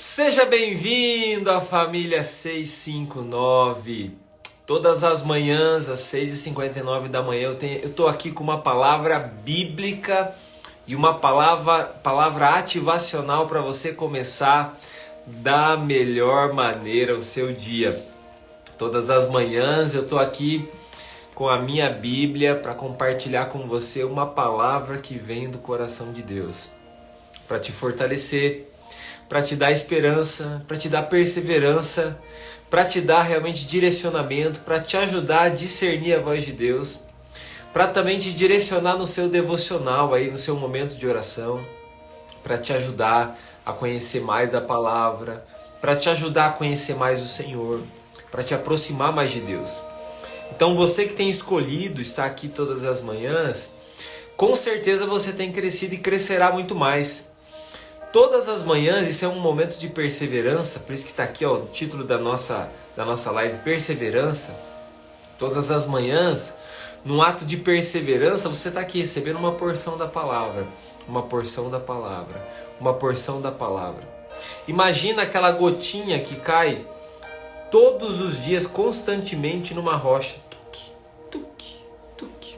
Seja bem-vindo à família 659. Todas as manhãs, às 6h59 da manhã, eu estou aqui com uma palavra bíblica e uma palavra ativacional para você começar da melhor maneira o seu dia. Todas as manhãs eu estou aqui com a minha Bíblia para compartilhar com você uma palavra que vem do coração de Deus, para te fortalecer, para te dar esperança, para te dar perseverança, para te dar realmente direcionamento, para te ajudar a discernir a voz de Deus, para também te direcionar no seu devocional, aí no seu momento de oração, para te ajudar a conhecer mais da palavra, para te ajudar a conhecer mais o Senhor, para te aproximar mais de Deus. Então você que tem escolhido estar aqui todas as manhãs, com certeza você tem crescido e crescerá muito mais. Todas as manhãs, isso é um momento de perseverança, por isso que está aqui ó, o título da nossa live, Perseverança. Todas as manhãs, num ato de perseverança, você está aqui recebendo uma porção da palavra, uma porção da palavra, uma porção da palavra. Imagina aquela gotinha que cai todos os dias, constantemente numa rocha. Tuque, tuque, tuque.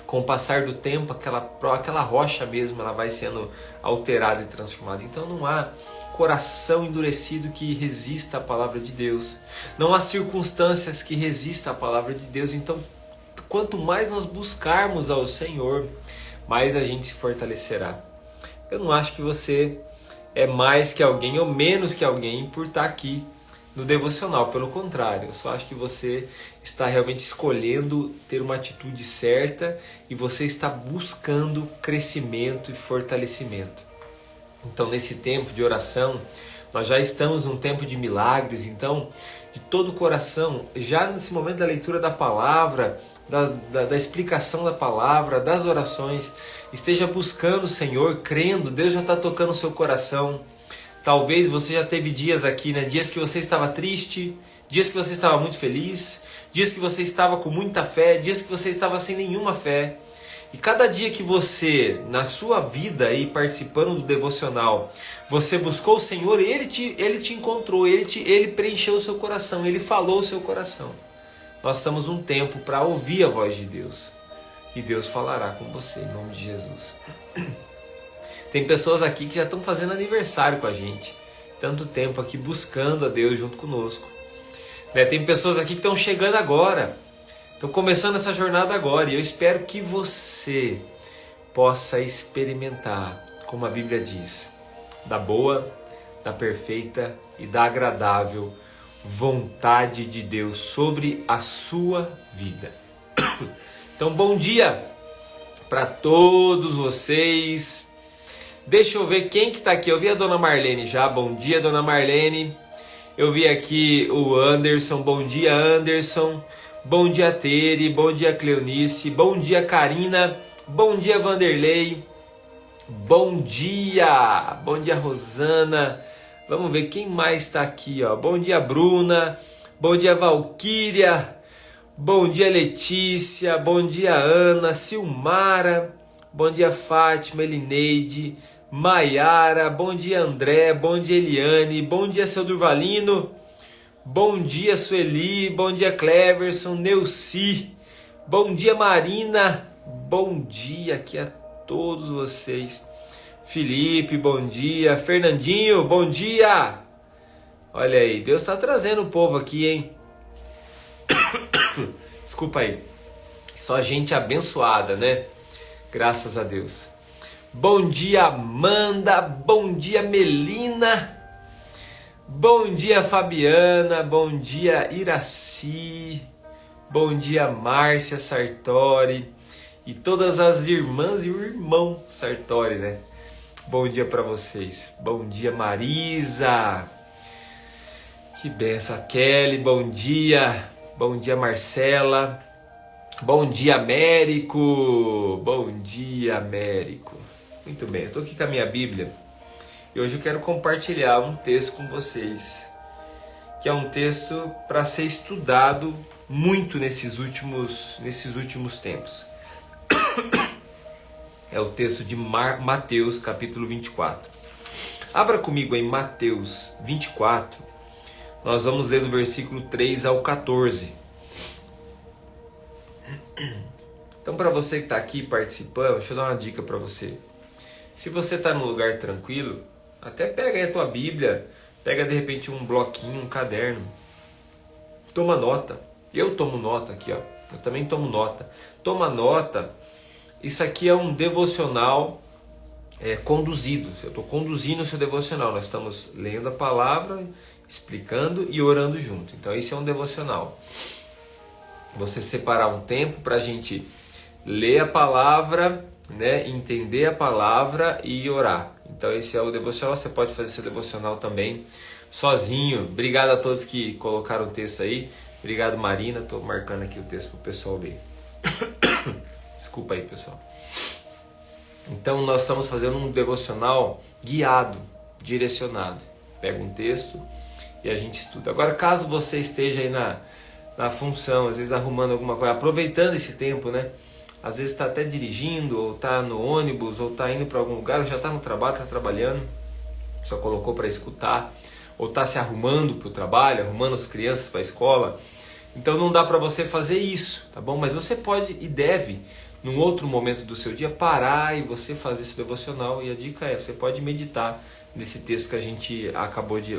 Com o passar do tempo, aquela rocha mesmo, ela vai sendo alterada e transformada. Então não há coração endurecido que resista à palavra de Deus. Não há circunstâncias que resistam à palavra de Deus. Então, quanto mais nós buscarmos ao Senhor, mais a gente se fortalecerá. Eu não acho que você é mais que alguém ou menos que alguém por estar aqui no devocional, pelo contrário, eu só acho que você está realmente escolhendo ter uma atitude certa e você está buscando crescimento e fortalecimento. Então nesse tempo de oração, nós já estamos num tempo de milagres, então de todo o coração, já nesse momento da leitura da palavra, da explicação da palavra, das orações, esteja buscando o Senhor, crendo, Deus já está tocando o seu coração. Talvez você já teve dias aqui, né? Dias que você estava triste, dias que você estava muito feliz, dias que você estava com muita fé, dias que você estava sem nenhuma fé. E cada dia que você, na sua vida aí, participando do devocional, você buscou o Senhor, Ele te encontrou, Ele preencheu o seu coração, Ele falou o seu coração. Nós estamos num tempo para ouvir a voz de Deus. E Deus falará com você, em nome de Jesus. Tem pessoas aqui que já estão fazendo aniversário com a gente. Tanto tempo aqui buscando a Deus junto conosco. Tem pessoas aqui que estão chegando agora. Estão começando essa jornada agora. E eu espero que você possa experimentar, como a Bíblia diz, da boa, da perfeita e da agradável vontade de Deus sobre a sua vida. Então, bom dia para todos vocês. Deixa eu ver quem que está aqui. Eu vi a Dona Marlene já. Bom dia, Dona Marlene. Eu vi aqui o Anderson. Bom dia, Anderson. Bom dia, Tere. Bom dia, Cleonice. Bom dia, Karina. Bom dia, Vanderlei. Bom dia. Bom dia, Rosana. Vamos ver quem mais está aqui. Ó. Bom dia, Bruna. Bom dia, Valquíria. Bom dia, Letícia. Bom dia, Ana. Silmara. Bom dia, Fátima, Elineide, Maiara, bom dia, André, bom dia, Eliane, bom dia, seu Durvalino, bom dia, Sueli, bom dia, Cleverson, Neuci, bom dia, Marina, bom dia aqui a todos vocês, Felipe, bom dia, Fernandinho, bom dia, olha aí, Deus está trazendo o povo aqui, hein, desculpa aí, só gente abençoada, né? Graças a Deus. Bom dia, Amanda. Bom dia, Melina. Bom dia, Fabiana. Bom dia, Iraci. Bom dia, Márcia Sartori. E todas as irmãs e o irmão Sartori, né? Bom dia para vocês. Bom dia, Marisa. Que benção. Kelly, bom dia. Bom dia, Marcela. Bom dia, Américo! Bom dia, Américo! Muito bem, eu estou aqui com a minha Bíblia e hoje eu quero compartilhar um texto com vocês, que é um texto para ser estudado muito nesses últimos tempos. É o texto de Mateus, capítulo 24. Abra comigo em Mateus 24, nós vamos ler do versículo 3 ao 14. Então, para você que está aqui participando, deixa eu dar uma dica para você. Se você está num lugar tranquilo, até pega aí a tua Bíblia, pega de repente um bloquinho, um caderno, toma nota. Eu tomo nota aqui, ó. Eu também tomo nota. Toma nota. Isso aqui é um devocional conduzido. Eu estou conduzindo o seu devocional. Nós estamos lendo a palavra, explicando e orando junto. Então, esse é um devocional. Você separar um tempo para a gente ler a palavra, né, entender a palavra e orar. Então esse é o devocional. Você pode fazer seu devocional também sozinho. Obrigado a todos que colocaram o texto aí. Obrigado, Marina. Estou marcando aqui o texto para o pessoal ver. Desculpa aí, pessoal. Então nós estamos fazendo um devocional guiado, direcionado. Pega um texto e a gente estuda. Agora, caso você esteja aí na função, às vezes arrumando alguma coisa, aproveitando esse tempo, né? Às vezes está até dirigindo, ou está no ônibus, ou está indo para algum lugar, ou já está no trabalho, está trabalhando, só colocou para escutar, ou está se arrumando para o trabalho, arrumando as crianças para a escola. Então não dá para você fazer isso, tá bom? Mas você pode e deve, num outro momento do seu dia, parar e você fazer esse devocional. E a dica é, você pode meditar nesse texto que a gente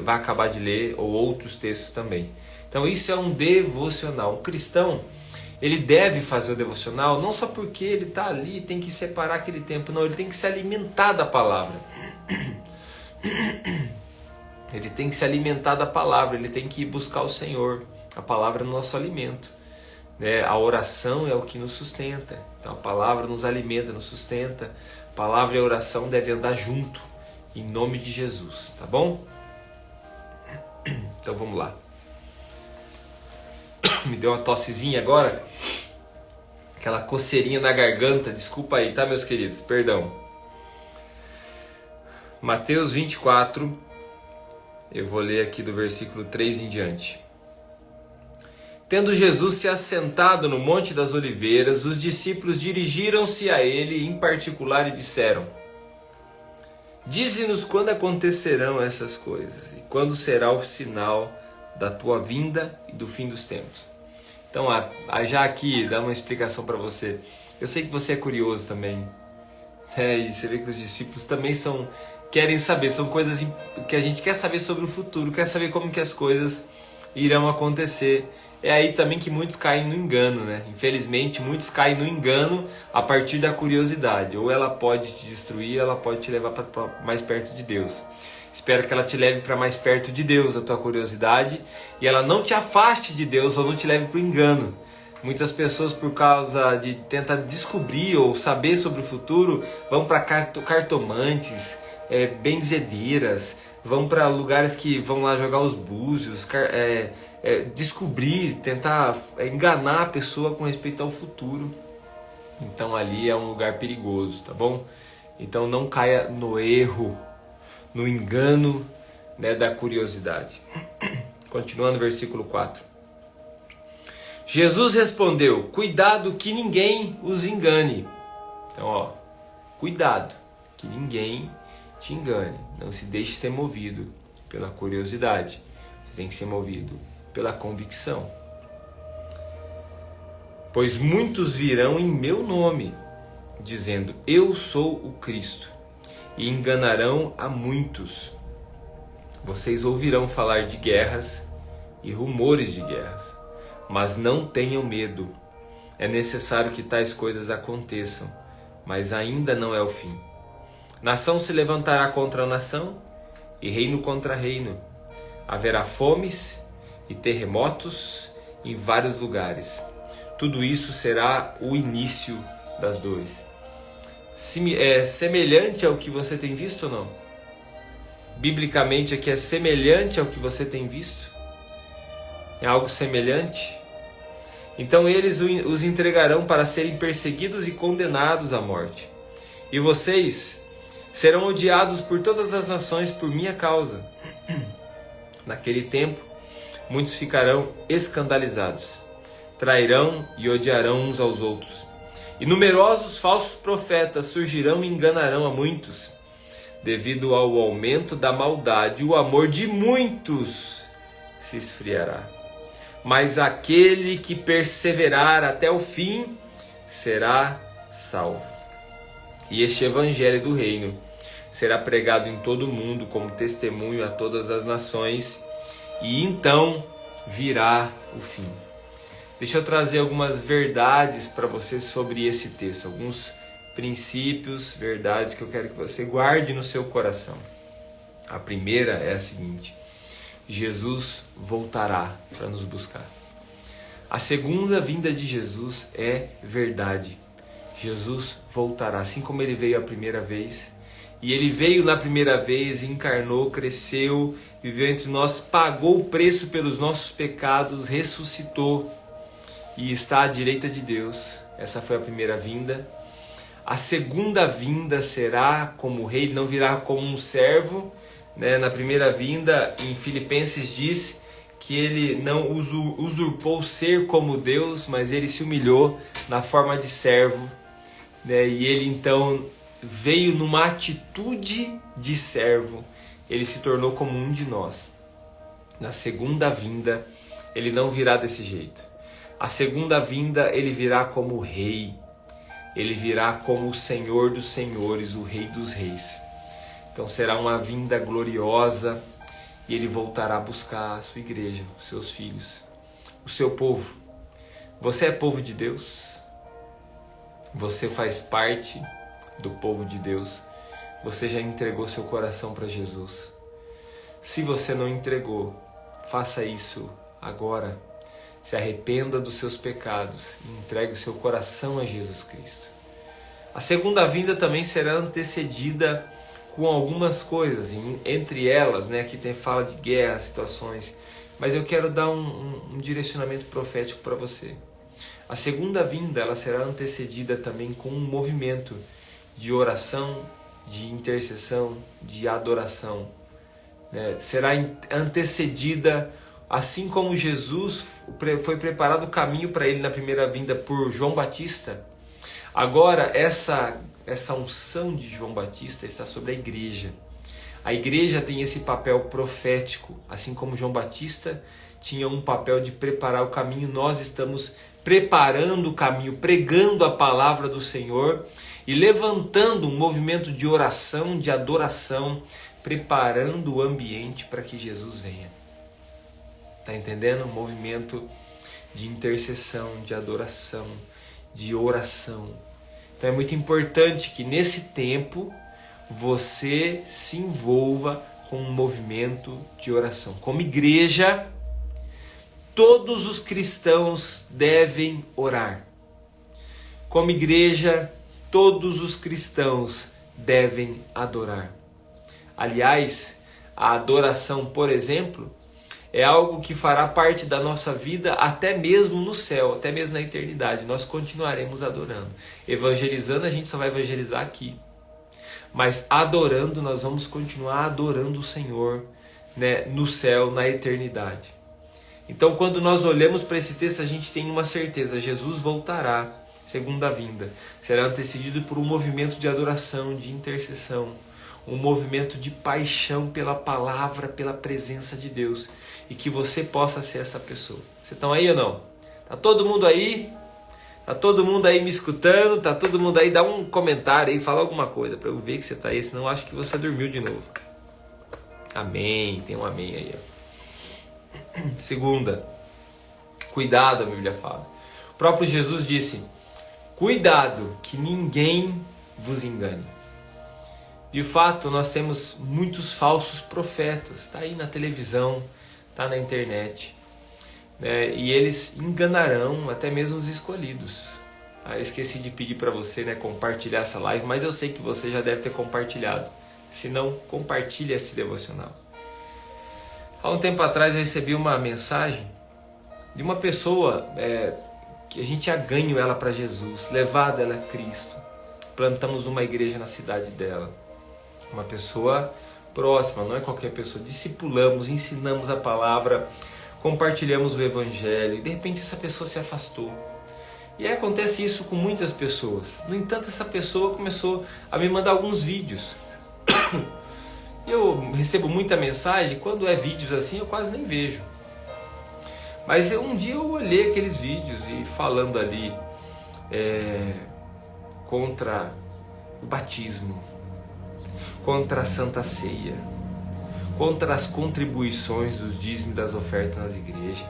vai acabar de ler, ou outros textos também. Então isso é um devocional. Um cristão, ele deve fazer o devocional não só porque ele está ali, tem que separar aquele tempo. Não, ele tem que se alimentar da palavra. Ele tem que se alimentar da palavra, ele tem que ir buscar o Senhor. A palavra é o nosso alimento. A oração é o que nos sustenta. Então a palavra nos alimenta, nos sustenta. A palavra e a oração devem andar junto, em nome de Jesus, tá bom? Então vamos lá. Me deu uma tossezinha agora, aquela coceirinha na garganta, desculpa aí, tá, meus queridos, perdão. Mateus 24, eu vou ler aqui do versículo 3 em diante. Tendo Jesus se assentado no Monte das Oliveiras, os discípulos dirigiram-se a ele em particular e disseram: Dize-nos quando acontecerão essas coisas, e quando será o sinal da tua vinda e do fim dos tempos. Então, já aqui, dá uma explicação para você. Eu sei que você é curioso também. E você vê que os discípulos também querem saber. São coisas que a gente quer saber sobre o futuro, quer saber como que as coisas irão acontecer. É aí também que muitos caem no engano, né? Infelizmente, muitos caem no engano a partir da curiosidade. Ou ela pode te destruir, ela pode te levar para mais perto de Deus. Espero que ela te leve para mais perto de Deus, a tua curiosidade, e ela não te afaste de Deus ou não te leve para o engano. Muitas pessoas, por causa de tentar descobrir ou saber sobre o futuro, vão para cartomantes, benzedeiras, vão para lugares que vão lá jogar os búzios, descobrir, tentar enganar a pessoa com respeito ao futuro. Então ali é um lugar perigoso, tá bom? Então não caia no erro, no engano, né, da curiosidade. Continuando, versículo 4. Jesus respondeu: Cuidado que ninguém os engane. Então, cuidado que ninguém te engane. Não se deixe ser movido pela curiosidade. Você tem que ser movido pela convicção. Pois muitos virão em meu nome, dizendo: Eu sou o Cristo, e enganarão a muitos. Vocês ouvirão falar de guerras e rumores de guerras, mas não tenham medo. É necessário que tais coisas aconteçam, mas ainda não é o fim. Nação se levantará contra nação e reino contra reino. Haverá fomes e terremotos em vários lugares. Tudo isso será o início das dores. É semelhante ao que você tem visto ou não? Biblicamente aqui é semelhante ao que você tem visto? É algo semelhante? Então eles os entregarão para serem perseguidos e condenados à morte. E vocês serão odiados por todas as nações por minha causa. Naquele tempo, muitos ficarão escandalizados, trairão e odiarão uns aos outros. E numerosos falsos profetas surgirão e enganarão a muitos. devido ao aumento da maldade, o amor de muitos se esfriará. Mas aquele que perseverar até o fim será salvo. E este evangelho do reino será pregado em todo o mundo como testemunho a todas as nações, e então virá o fim. Deixa eu trazer algumas verdades para você sobre esse texto, alguns princípios, verdades que eu quero que você guarde no seu coração. A primeira é a seguinte: Jesus voltará para nos buscar. A segunda vinda de Jesus é verdade. Jesus voltará, assim como ele veio a primeira vez. E ele veio na primeira vez, encarnou, cresceu, viveu entre nós, pagou o preço pelos nossos pecados, ressuscitou e está à direita de Deus. Essa foi a primeira vinda. A segunda vinda será como rei, ele não virá como um servo, né? Na primeira vinda, em Filipenses diz que ele não usurpou ser como Deus, mas ele se humilhou na forma de servo, né? E ele então veio numa atitude de servo, ele se tornou como um de nós. Na segunda vinda, ele não virá desse jeito. A segunda vinda, ele virá como rei, ele virá como o Senhor dos senhores, o Rei dos reis. Então será uma vinda gloriosa e ele voltará a buscar a sua igreja, os seus filhos, o seu povo. Você é povo de Deus? Você faz parte do povo de Deus? Você já entregou seu coração para Jesus? Se você não entregou, faça isso agora. Se arrependa dos seus pecados e entregue o seu coração a Jesus Cristo. A segunda vinda também será antecedida com algumas coisas, entre elas, né, aqui fala de guerra, situações, mas eu quero dar um direcionamento profético para você. A segunda vinda ela será antecedida também com um movimento de oração, de intercessão, de adoração, né? Será antecedida, assim como Jesus foi preparado o caminho para ele na primeira vinda por João Batista. Agora essa unção de João Batista está sobre a igreja. A igreja tem esse papel profético, assim como João Batista tinha um papel de preparar o caminho. Nós estamos preparando o caminho, pregando a palavra do Senhor e levantando um movimento de oração, de adoração, preparando o ambiente para que Jesus venha. Está entendendo? Um movimento de intercessão, de adoração, de oração. Então é muito importante que nesse tempo você se envolva com um movimento de oração. Como igreja, todos os cristãos devem orar. Como igreja, todos os cristãos devem adorar. Aliás, a adoração, por exemplo, é algo que fará parte da nossa vida até mesmo no céu, até mesmo na eternidade. Nós continuaremos adorando. Evangelizando, a gente só vai evangelizar aqui. Mas adorando, nós vamos continuar adorando o Senhor, né, no céu, na eternidade. Então, quando nós olhamos para esse texto, a gente tem uma certeza: Jesus voltará, segunda vinda. Será antecedido por um movimento de adoração, de intercessão, um movimento de paixão pela palavra, pela presença de Deus. E que você possa ser essa pessoa. Vocês estão aí ou não? Tá todo mundo aí? Tá todo mundo aí me escutando? Tá todo mundo aí? Dá um comentário aí, fala alguma coisa para eu ver que você tá aí, senão eu acho que você dormiu de novo. Amém, tem um amém aí. Ó. Segunda, cuidado, a Bíblia fala. O próprio Jesus disse: cuidado que ninguém vos engane. De fato, nós temos muitos falsos profetas, tá aí na televisão, tá na internet, né? E eles enganarão até mesmo os escolhidos. Eu esqueci de pedir para você, né, compartilhar essa live, mas eu sei que você já deve ter compartilhado. Se não, compartilhe esse devocional. Há um tempo atrás eu recebi uma mensagem de uma pessoa que a gente já ganhou ela para Jesus, levado ela a Cristo. Plantamos uma igreja na cidade dela. Uma pessoa próxima, não é qualquer pessoa. Discipulamos, ensinamos a palavra, compartilhamos o evangelho e de repente essa pessoa se afastou. E aí acontece isso com muitas pessoas. No entanto, essa pessoa começou a me mandar alguns vídeos Eu recebo muita mensagem, quando é vídeos assim eu quase nem vejo. Mas um dia eu olhei aqueles vídeos e falando ali contra o batismo, contra a Santa Ceia, contra as contribuições dos dízimos das ofertas nas igrejas,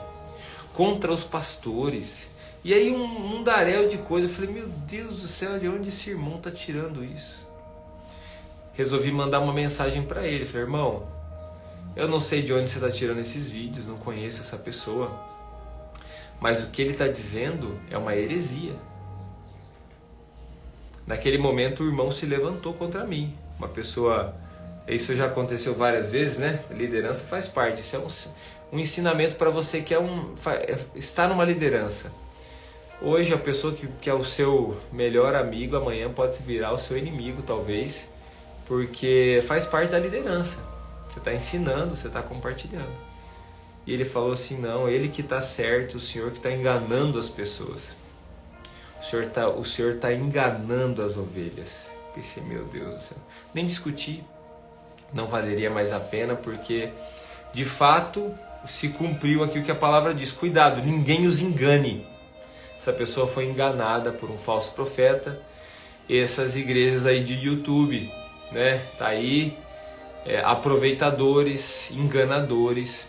contra os pastores. E aí um mundaréu de coisas. Eu falei, meu Deus do céu, de onde esse irmão está tirando isso? Resolvi mandar uma mensagem para ele. Falei, irmão, eu não sei de onde você está tirando esses vídeos, não conheço essa pessoa, mas o que ele está dizendo é uma heresia. Naquele momento o irmão se levantou contra mim. Uma pessoa, isso já aconteceu várias vezes, né? A liderança faz parte. Isso é um ensinamento para você que está numa liderança. Hoje a pessoa que é o seu melhor amigo, amanhã pode se virar o seu inimigo, talvez, porque faz parte da liderança. Você está ensinando, você está compartilhando. E ele falou assim, não, ele que está certo, o senhor que está enganando as pessoas. O senhor está enganando as ovelhas. Pensei, meu Deus do céu. Nem discuti, não valeria mais a pena, porque de fato se cumpriu aqui o que a palavra diz. Cuidado, ninguém os engane. Essa pessoa foi enganada por um falso profeta. Essas igrejas aí de YouTube, né? Tá aí, aproveitadores, enganadores.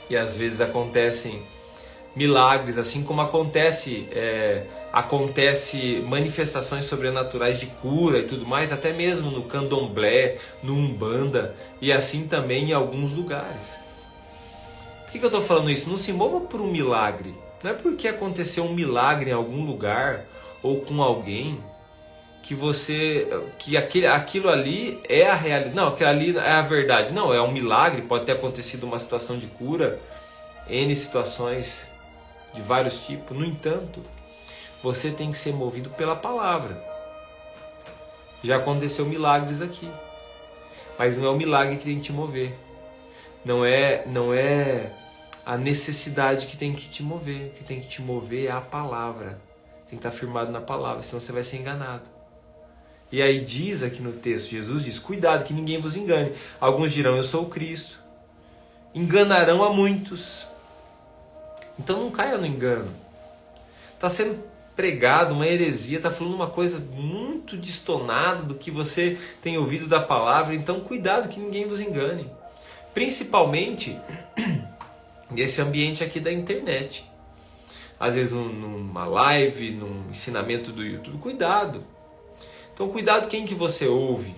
E às vezes acontecem milagres, assim como acontece manifestações sobrenaturais de cura e tudo mais, até mesmo no candomblé, no umbanda e assim também em alguns lugares. Por que eu estou falando isso? Não se mova por um milagre. Não é porque aconteceu um milagre em algum lugar ou com alguém que aquilo ali é a realidade. Não, aquilo ali é a verdade. Não, é um milagre, pode ter acontecido uma situação de cura, N situações de vários tipos. No entanto, você tem que ser movido pela palavra. Já aconteceu milagres aqui, mas não é o milagre que tem que te mover. Não é a necessidade que tem que te mover. O que tem que te mover é a palavra. Tem que estar firmado na palavra, senão você vai ser enganado. E aí diz aqui no texto, Jesus diz, cuidado que ninguém vos engane. Alguns dirão, eu sou o Cristo. Enganarão a muitos. Então não caia no engano. Está sendo pregado uma heresia, está falando uma coisa muito distonada do que você tem ouvido da palavra. Então cuidado que ninguém vos engane. Principalmente nesse ambiente aqui da internet. Às vezes numa live, num ensinamento do YouTube. Cuidado. Então cuidado quem que você ouve.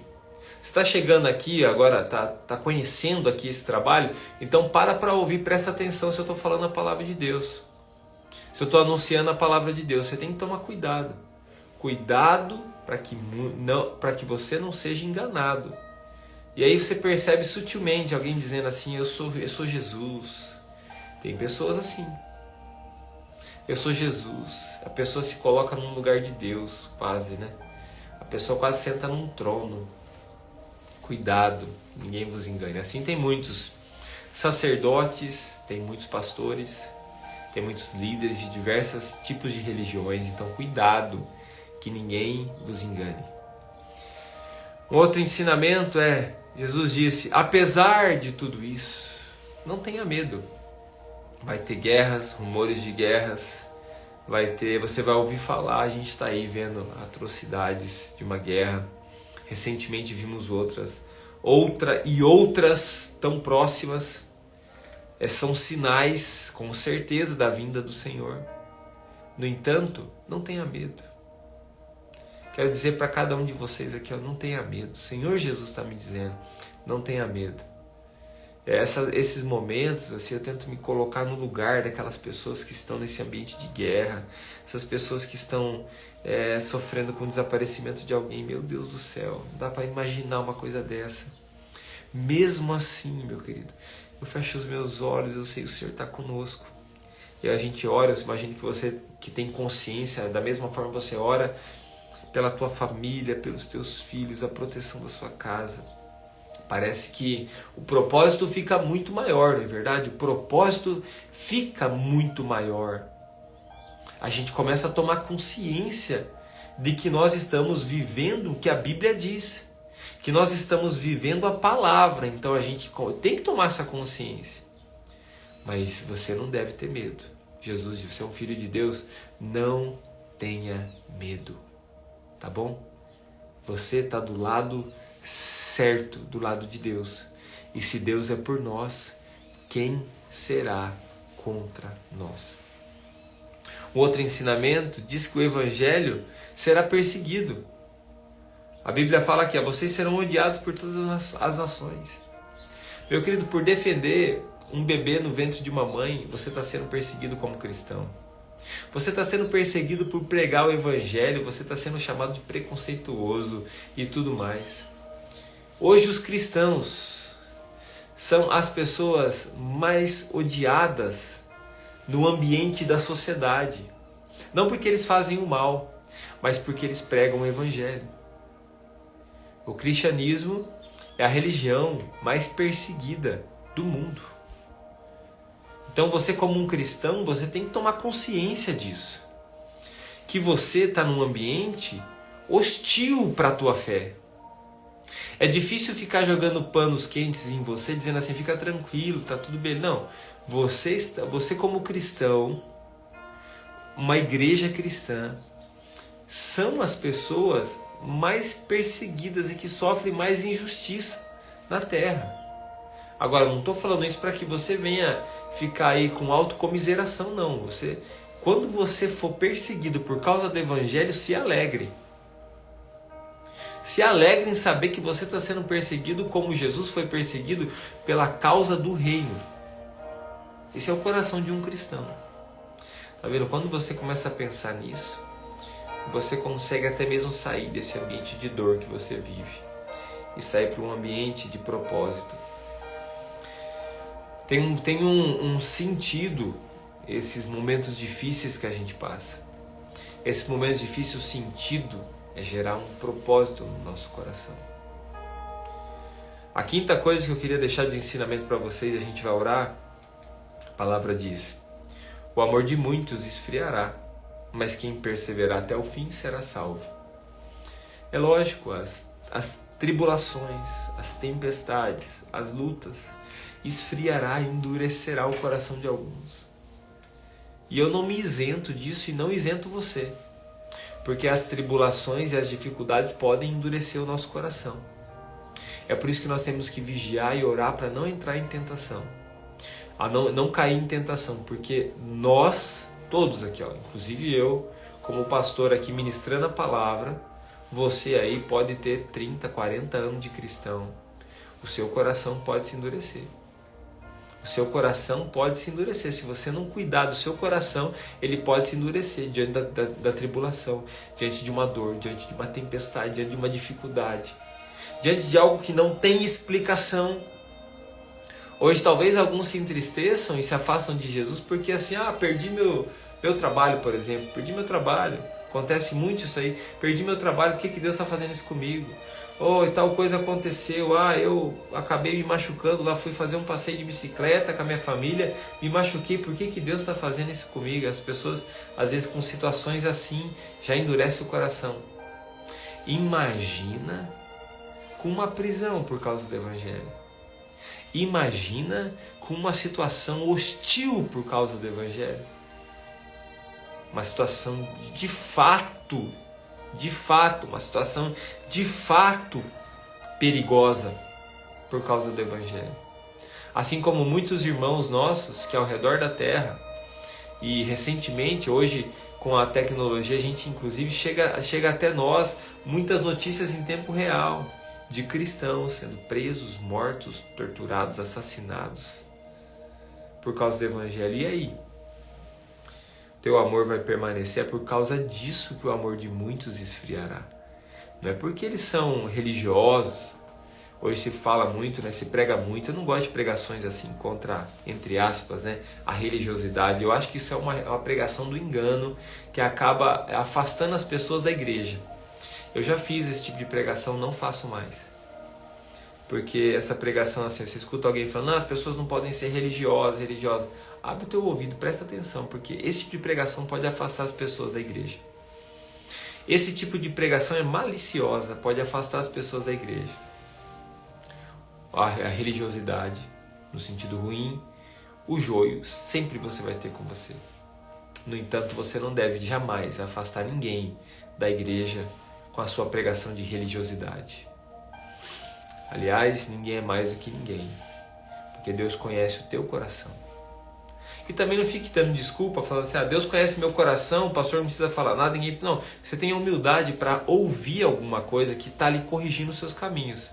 Você está chegando aqui agora, está conhecendo aqui esse trabalho, então para ouvir, presta atenção se eu estou falando a palavra de Deus. Se eu estou anunciando a palavra de Deus, você tem que tomar cuidado. Cuidado para que você não seja enganado. E aí você percebe sutilmente alguém dizendo assim, eu sou Jesus. Tem pessoas assim. Eu sou Jesus. A pessoa se coloca num lugar de Deus, quase, né? A pessoa quase senta num trono. Cuidado, ninguém vos engane. Assim tem muitos sacerdotes, tem muitos pastores, tem muitos líderes de diversos tipos de religiões. Então cuidado, que ninguém vos engane. Um outro ensinamento Jesus disse, apesar de tudo isso, não tenha medo. Vai ter guerras, rumores de guerras, você vai ouvir falar, a gente está aí vendo atrocidades de uma guerra. Recentemente vimos outras tão próximas. São sinais, com certeza, da vinda do Senhor. No entanto, não tenha medo. Quero dizer para cada um de vocês aqui, não tenha medo. O Senhor Jesus está me dizendo, não tenha medo. Esses momentos, assim, eu tento me colocar no lugar daquelas pessoas que estão nesse ambiente de guerra, essas pessoas que estão sofrendo com o desaparecimento de alguém. Meu Deus do céu, não dá para imaginar uma coisa dessa. Mesmo assim, meu querido, eu fecho os meus olhos, eu sei que o Senhor está conosco. E a gente ora, eu imagino que você que tem consciência, da mesma forma você ora pela tua família, pelos teus filhos, a proteção da sua casa. Parece que o propósito fica muito maior, não é verdade? O propósito fica muito maior. A gente começa a tomar consciência de que nós estamos vivendo o que a Bíblia diz. que nós estamos vivendo a palavra, então a gente tem que tomar essa consciência. Mas você não deve ter medo. Jesus disse, você é um filho de Deus, não tenha medo, tá bom? Você está do lado certo, do lado de Deus. E se Deus é por nós, quem será contra nós? O outro ensinamento diz que o evangelho será perseguido. A Bíblia fala aqui, vocês serão odiados por todas as nações. Meu querido, por defender um bebê no ventre de uma mãe, você está sendo perseguido como cristão. Você está sendo perseguido por pregar o evangelho, você está sendo chamado de preconceituoso e tudo mais. Hoje os cristãos são as pessoas mais odiadas no ambiente da sociedade. Não porque eles fazem o mal, mas porque eles pregam o evangelho. O cristianismo é a religião mais perseguida do mundo. Então você, como um cristão, você tem que tomar consciência disso. Que você está num ambiente hostil para a tua fé. É difícil ficar jogando panos quentes em você, dizendo assim, fica tranquilo, tá tudo bem. Não, você como cristão, uma igreja cristã, são as pessoas mais perseguidas e que sofrem mais injustiça na terra. Agora, não estou falando isso para que você venha ficar aí com autocomiseração, não. Quando você for perseguido por causa do evangelho, se alegre. Se alegre em saber que você está sendo perseguido como Jesus foi perseguido pela causa do reino. Esse é o coração de um cristão. Tá vendo? Quando você começa a pensar nisso, você consegue até mesmo sair desse ambiente de dor que você vive e sair para um ambiente de propósito. Tem um sentido esses momentos difíceis que a gente passa. Esses momentos difíceis, o sentido é gerar um propósito no nosso coração. A quinta coisa que eu queria deixar de ensinamento para vocês, a gente vai orar. A palavra diz: o amor de muitos esfriará, mas quem perseverar até o fim será salvo. É lógico, as tribulações, as tempestades, as lutas, esfriará e endurecerá o coração de alguns. E eu não me isento disso e não isento você, porque as tribulações e as dificuldades podem endurecer o nosso coração. É por isso que nós temos que vigiar e orar para não entrar em tentação, a não cair em tentação, porque nós, todos aqui, inclusive eu, como pastor aqui ministrando a palavra, você aí pode ter 30, 40 anos de cristão, o seu coração pode se endurecer. O seu coração pode se endurecer. Se você não cuidar do seu coração, ele pode se endurecer diante da tribulação, diante de uma dor, diante de uma tempestade, diante de uma dificuldade, diante de algo que não tem explicação. Hoje talvez alguns se entristeçam e se afastam de Jesus porque assim, perdi meu trabalho, por exemplo, perdi meu trabalho. Acontece muito isso aí, perdi meu trabalho, por que Deus está fazendo isso comigo? E tal coisa aconteceu, eu acabei me machucando lá, fui fazer um passeio de bicicleta com a minha família, me machuquei, por que Deus está fazendo isso comigo? As pessoas, às vezes com situações assim, já endurece o coração. Imagina com uma prisão por causa do evangelho. Imagina com uma situação hostil por causa do evangelho. Uma situação de fato, uma situação de fato perigosa por causa do evangelho. Assim como muitos irmãos nossos que ao redor da terra, e recentemente, hoje com a tecnologia, a gente inclusive chega até nós muitas notícias em tempo real de cristãos sendo presos, mortos, torturados, assassinados por causa do evangelho. E aí? Teu amor vai permanecer? É por causa disso que o amor de muitos esfriará. Não é porque eles são religiosos. Hoje se fala muito, se prega muito. Eu não gosto de pregações assim contra, entre aspas, a religiosidade. Eu acho que isso é uma pregação do engano que acaba afastando as pessoas da igreja. Eu já fiz esse tipo de pregação, não faço mais. Porque essa pregação assim, você escuta alguém falando, as pessoas não podem ser religiosas. Abre o teu ouvido, presta atenção, porque esse tipo de pregação pode afastar as pessoas da igreja. Esse tipo de pregação é maliciosa, pode afastar as pessoas da igreja. a religiosidade, no sentido ruim, o joio sempre você vai ter com você. No entanto, você não deve jamais afastar ninguém da igreja com a sua pregação de religiosidade. Aliás, ninguém é mais do que ninguém, porque Deus conhece o teu coração. E também não fique dando desculpa, falando assim, Deus conhece meu coração, o pastor não precisa falar nada, ninguém... Não, você tem a humildade para ouvir alguma coisa que está lhe corrigindo os seus caminhos.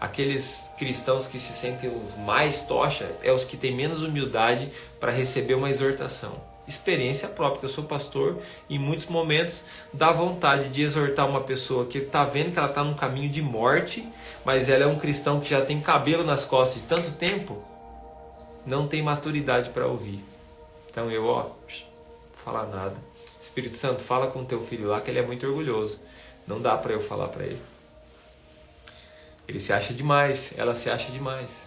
Aqueles cristãos que se sentem os mais tocha, é os que têm menos humildade para receber uma exortação. Experiência própria, eu sou pastor e em muitos momentos dá vontade de exortar uma pessoa que está vendo que ela está num caminho de morte, mas ela é um cristão que já tem cabelo nas costas de tanto tempo, não tem maturidade para ouvir. Então eu, não vou falar nada. Espírito Santo, fala com o teu filho lá que ele é muito orgulhoso. Não dá para eu falar para ele. Ele se acha demais, ela se acha demais.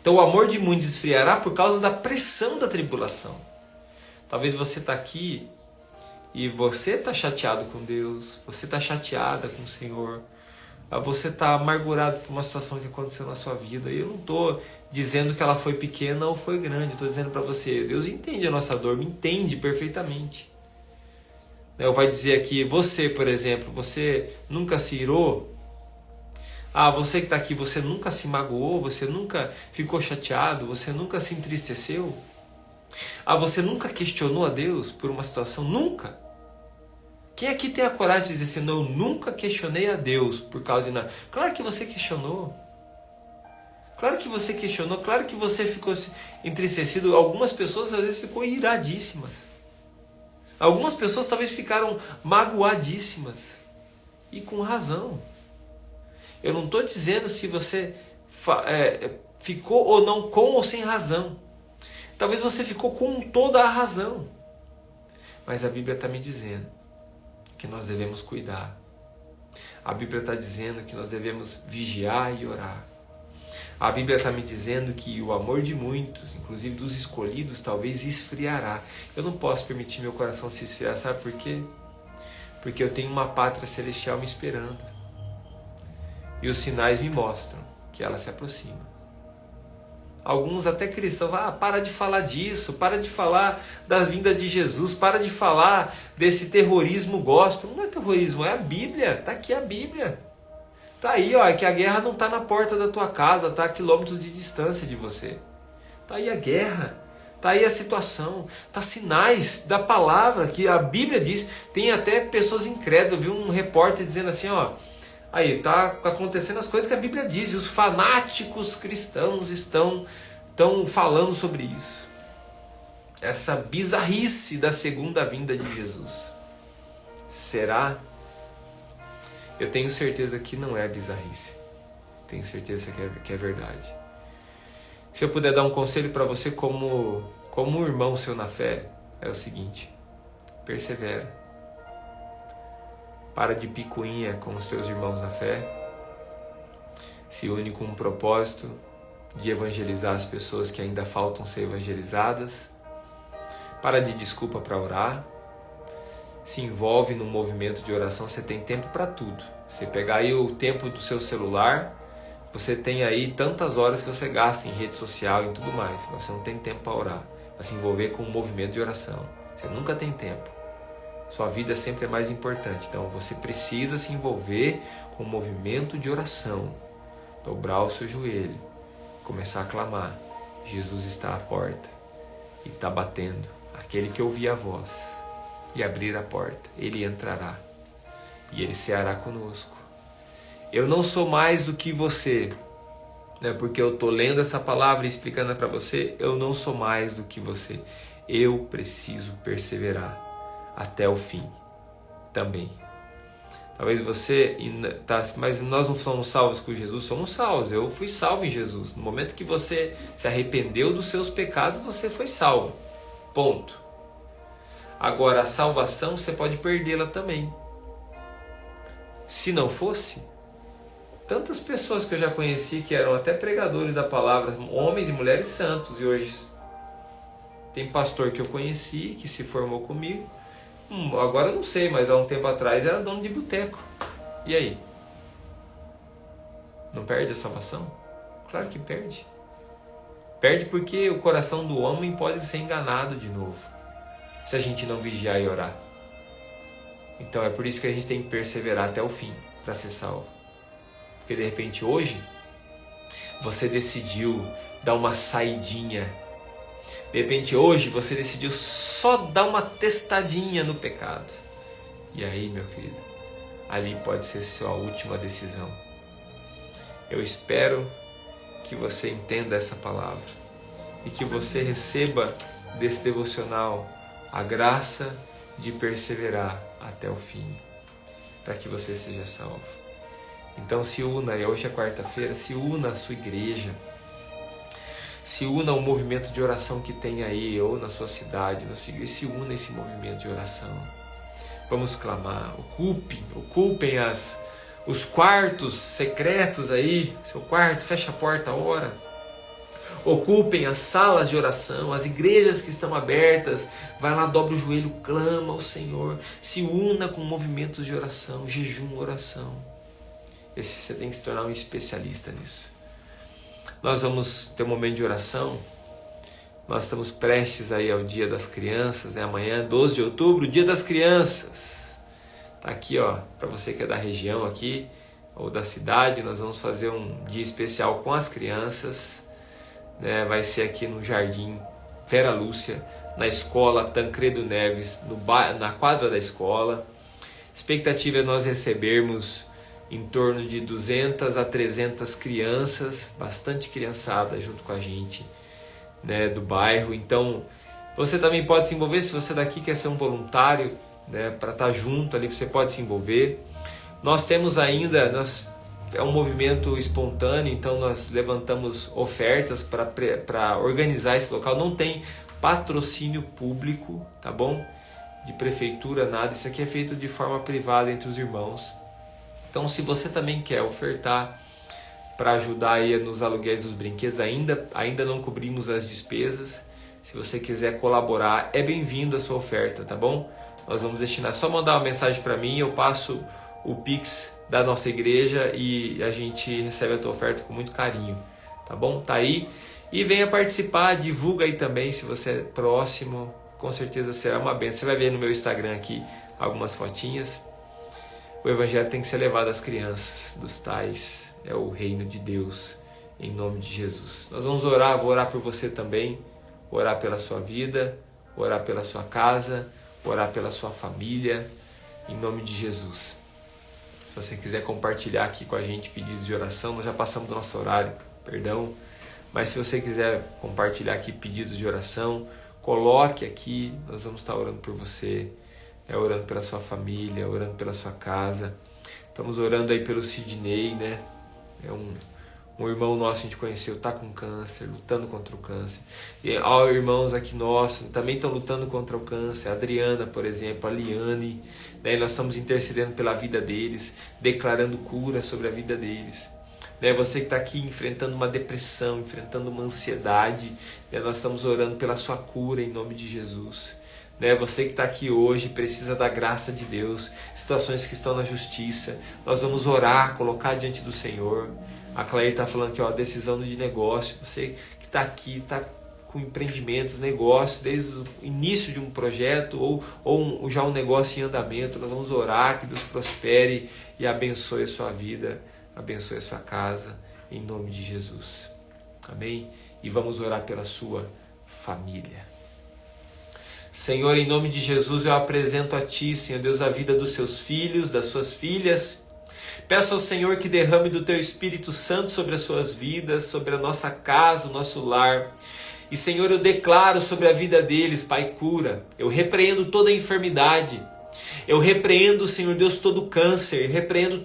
Então o amor de muitos esfriará por causa da pressão da tribulação. Talvez você está aqui e você está chateado com Deus, você está chateada com o Senhor, você está amargurado por uma situação que aconteceu na sua vida. E eu não estou dizendo que ela foi pequena ou foi grande, estou dizendo para você, Deus entende a nossa dor, me entende perfeitamente. Eu vou dizer aqui, você, por exemplo, você nunca se irou? Você que está aqui, você nunca se magoou, você nunca ficou chateado, você nunca se entristeceu? Você nunca questionou a Deus por uma situação? Nunca? Quem aqui tem a coragem de dizer assim, não, eu nunca questionei a Deus por causa de nada? Claro que você questionou. Claro que você questionou, claro que você ficou entristecido. Algumas pessoas às vezes ficou iradíssimas. Algumas pessoas talvez ficaram magoadíssimas. E com razão. Eu não estou dizendo se você ficou ou não com ou sem razão. Talvez você ficou com toda a razão. Mas a Bíblia está me dizendo que nós devemos cuidar. A Bíblia está dizendo que nós devemos vigiar e orar. A Bíblia está me dizendo que o amor de muitos, inclusive dos escolhidos, talvez esfriará. Eu não posso permitir meu coração se esfriar, sabe por quê? Porque eu tenho uma pátria celestial me esperando. E os sinais me mostram que ela se aproxima. Alguns até cristãos, para de falar disso, para de falar da vinda de Jesus, para de falar desse terrorismo gospel. Não é terrorismo, é a Bíblia, está aqui a Bíblia. Está aí, que a guerra não está na porta da tua casa, está a quilômetros de distância de você. Está aí a guerra, está aí a situação, está sinais da palavra que a Bíblia diz. Tem até pessoas incrédulas, eu vi um repórter dizendo assim, aí está acontecendo as coisas que a Bíblia diz, e os fanáticos cristãos estão falando sobre isso. Essa bizarrice da segunda vinda de Jesus. Será? Eu tenho certeza que não é bizarrice. Tenho certeza que é verdade. Se eu puder dar um conselho para você como um irmão seu na fé, é o seguinte: persevera. Para de picuinha com os teus irmãos na fé. Se une com um propósito de evangelizar as pessoas que ainda faltam ser evangelizadas. Para de desculpa para orar. Se envolve no movimento de oração. Você tem tempo para tudo. Você pegar aí o tempo do seu celular, você tem aí tantas horas que você gasta em rede social e tudo mais. Mas você não tem tempo para orar, para se envolver com um movimento de oração. Você nunca tem tempo. Sua vida sempre é mais importante. Então você precisa se envolver com o movimento de oração. Dobrar o seu joelho. Começar a clamar. Jesus está à porta. E está batendo. Aquele que ouvir a voz e abrir a porta, ele entrará. E ele ceará conosco. Eu não sou mais do que você. Porque eu estou lendo essa palavra e explicando para você. Eu não sou mais do que você. Eu preciso perseverar até o fim também. Talvez você, mas nós não somos salvos com Jesus, somos salvos. Eu fui salvo em Jesus. No momento que você se arrependeu dos seus pecados, você foi salvo. Ponto. Agora, a salvação você pode perdê-la também. Se não fosse, tantas pessoas que eu já conheci que eram até pregadores da palavra, homens e mulheres santos, e hoje tem pastor que eu conheci, que se formou comigo. Agora eu não sei, mas há um tempo atrás era dono de boteco. E aí? Não perde a salvação? Claro que perde. Perde porque o coração do homem pode ser enganado de novo, se a gente não vigiar e orar. Então é por isso que a gente tem que perseverar até o fim para ser salvo. Porque de repente hoje você decidiu dar uma saidinha. De repente hoje você decidiu só dar uma testadinha no pecado. E aí, meu querido, ali pode ser sua última decisão. Eu espero que você entenda essa palavra e que você receba desse devocional a graça de perseverar até o fim, para que você seja salvo. Então se una, e hoje é quarta-feira, se una à sua igreja, se una ao movimento de oração que tem aí, ou na sua cidade, na sua igreja, se una a esse movimento de oração. Vamos clamar, ocupem os quartos secretos aí, seu quarto, fecha a porta, ora. Ocupem as salas de oração, as igrejas que estão abertas, vai lá, dobra o joelho, clama ao Senhor, se una com movimentos de oração, jejum, oração. Você tem que se tornar um especialista nisso. Nós vamos ter um momento de oração, nós estamos prestes aí ao Dia das Crianças, né? Amanhã, 12 de outubro, Dia das Crianças. Tá aqui, ó, para você que é da região aqui, ou da cidade, nós vamos fazer um dia especial com as crianças. Vai ser aqui no Jardim Vera Lúcia, na escola Tancredo Neves, na quadra da escola. A expectativa é nós recebermos em torno de 200 a 300 crianças, bastante criançada junto com a gente, do bairro. Então você também pode se envolver, se você daqui quer ser um voluntário, para estar junto ali, você pode se envolver. Nós temos ainda... É um movimento espontâneo, então nós levantamos ofertas para organizar esse local. Não tem patrocínio público, tá bom? De prefeitura, nada. Isso aqui é feito de forma privada entre os irmãos. Então, se você também quer ofertar para ajudar aí nos aluguéis dos brinquedos, ainda não cobrimos as despesas. Se você quiser colaborar, é bem-vindo a sua oferta, tá bom? Nós vamos destinar, só mandar uma mensagem para mim, eu passo o Pix da nossa igreja e a gente recebe a tua oferta com muito carinho, tá bom? Tá aí, e venha participar, divulga aí também, se você é próximo, com certeza será uma bênção. Você vai ver no meu Instagram aqui algumas fotinhas. O evangelho tem que ser levado às crianças, dos tais, é o reino de Deus, em nome de Jesus. Nós vamos orar, vou orar por você também, orar pela sua vida, orar pela sua casa, orar pela sua família, em nome de Jesus. Se você quiser compartilhar aqui com a gente pedidos de oração, nós já passamos do nosso horário, perdão. Mas se você quiser compartilhar aqui pedidos de oração, coloque aqui, nós vamos estar orando por você, orando pela sua família, orando pela sua casa. Estamos orando aí pelo Sidney, É um irmão nosso que a gente conheceu, está com câncer, lutando contra o câncer. E irmãos aqui nossos também estão lutando contra o câncer. A Adriana, por exemplo, a Liane, nós estamos intercedendo pela vida deles, declarando cura sobre a vida deles. Você que está aqui enfrentando uma depressão, enfrentando uma ansiedade, nós estamos orando pela sua cura em nome de Jesus. Você que está aqui hoje precisa da graça de Deus, situações que estão na justiça, nós vamos orar, colocar diante do Senhor. A Claire está falando que decisão de negócio, você que está aqui, está com empreendimentos, negócios, desde o início de um projeto ou já um negócio em andamento, nós vamos orar que Deus prospere e abençoe a sua vida, abençoe a sua casa, em nome de Jesus. Amém? E vamos orar pela sua família. Senhor, em nome de Jesus, eu apresento a Ti, Senhor Deus, a vida dos seus filhos, das suas filhas. Peço ao Senhor que derrame do Teu Espírito Santo sobre as suas vidas, sobre a nossa casa, o nosso lar. E, Senhor, eu declaro sobre a vida deles, Pai, cura. Eu repreendo toda a enfermidade. Eu repreendo, Senhor Deus, todo o câncer. Repreendo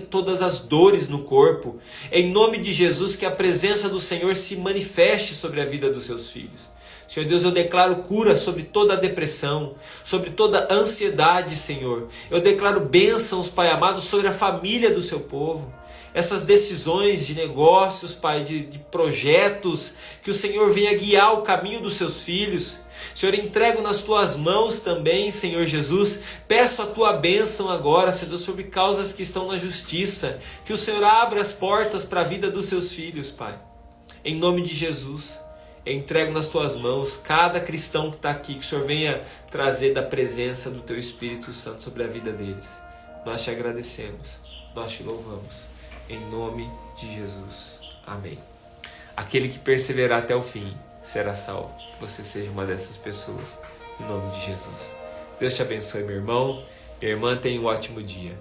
todas as dores no corpo. Em nome de Jesus, que a presença do Senhor se manifeste sobre a vida dos seus filhos. Senhor Deus, eu declaro cura sobre toda a depressão, sobre toda a ansiedade, Senhor. Eu declaro bênçãos, Pai amado, sobre a família do seu povo. essas decisões de negócios, Pai, de projetos, que o Senhor venha guiar o caminho dos seus filhos. Senhor, entrego nas tuas mãos também, Senhor Jesus, peço a tua bênção agora, Senhor, sobre causas que estão na justiça, que o Senhor abra as portas para a vida dos seus filhos, Pai. Em nome de Jesus, eu entrego nas tuas mãos cada cristão que está aqui, que o Senhor venha trazer da presença do teu Espírito Santo sobre a vida deles. Nós te agradecemos, nós te louvamos, em nome de Jesus. Amém. Aquele que perseverar até o fim será salvo. Que você seja uma dessas pessoas, em nome de Jesus. Deus te abençoe, meu irmão. Minha irmã, tenha um ótimo dia.